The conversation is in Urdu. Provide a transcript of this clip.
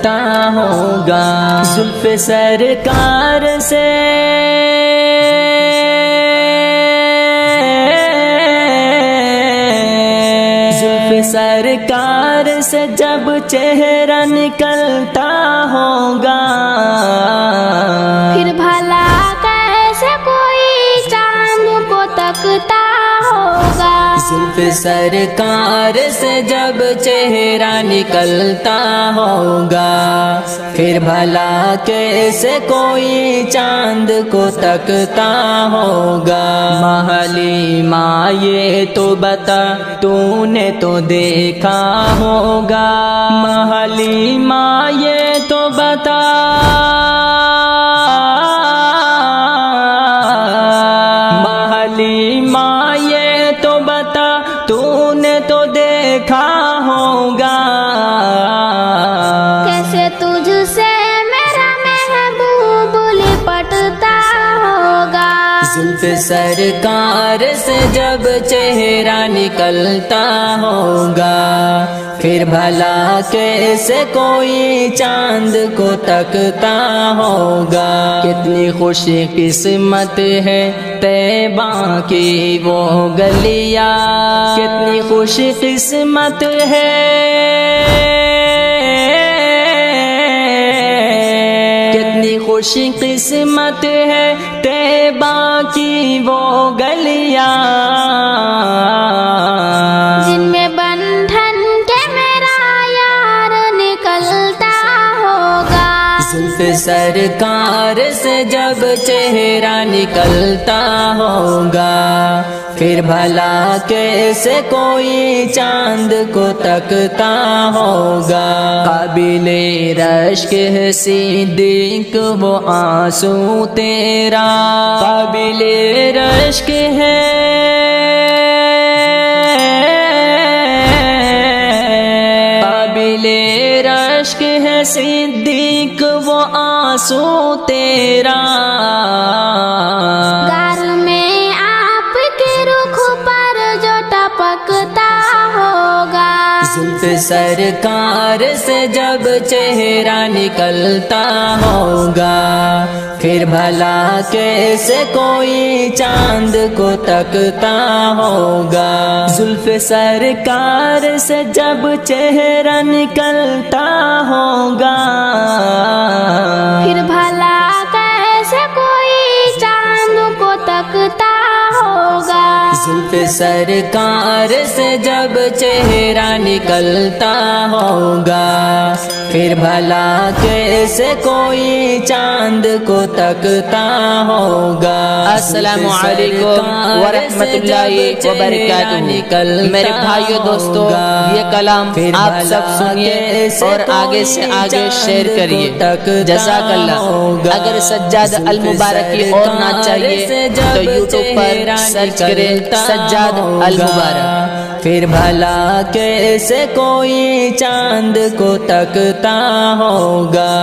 نکلتا ہوگا۔ زلف سرکار سے سرکار سے جب چہرہ نکلتا ہوگا، پھر بھلا کیسے کوئی چاند کو تکتا ہوگا۔ زلف سرکار سے جب چہرہ نکلتا ہوگا، پھر بھلا کیسے کوئی چاند کو تکتا ہوگا۔ محلی ماں یہ تو بتا تو نے تو دیکھا ہوگا، محلی ماں یہ تو بتا محلی ماں یہ تو بتا تو نے تو دیکھا ہوگا، کیسے تجھ سے میرا محبوب لپٹتا ہوگا۔ زلف سرکار سے جب چہرہ نکلتا ہوگا، پھر بھلا کیسے کوئی چاند کو تکتا ہوگا۔ کتنی خوشی قسمت ہے طیبہ کی وہ گلیاں، کتنی خوشی قسمت ہے، کتنی خوشی قسمت ہے طیبہ کی وہ گلیاں، جن میں بندھن کے میرا یار نکلتا ہوگا۔ زلف سرکار سے جب چہرہ نکلتا ہوگا، پھر بھلا کیسے کوئی چاند کو تکتا ہوگا۔ قابل رشک ہے صدیق وہ آنسو تیرا، قابل رشک ہے قابل رشک ہے صدیق وہ آنسو تیرا، گار میں آپ کے رخ پر جو ٹپکتا ہوگا۔ زلف سرکار سے جب چہرہ نکلتا ہوگا، پھر بھلا کیسے کوئی چاند کو تکتا ہوگا۔ زلف سرکار سے جب چہرہ نکلتا ہوگا، پھر بھلا کیسے کوئی چاند کو تکتا ہوگا۔ زلف سرکار سے جب چہرہ نکلتا ہوگا، پھر بھلا کیسے کوئی چاند کو تکتا ہوگا۔ السلام علیکم ورحمۃ اللہ وبرکاتہ۔ میرے بھائیو دوستو، یہ کلام آپ سب سنیے اور آگے سے آگے شیئر کریے، جزاک اللہ۔ اگر سجاد المبارکی اور نہ چاہیے تو یوٹیوب پر سرچ کریں سجاد المبارک۔ پھر بھلا کیسے کوئی چاند کو تکتا ہوگا۔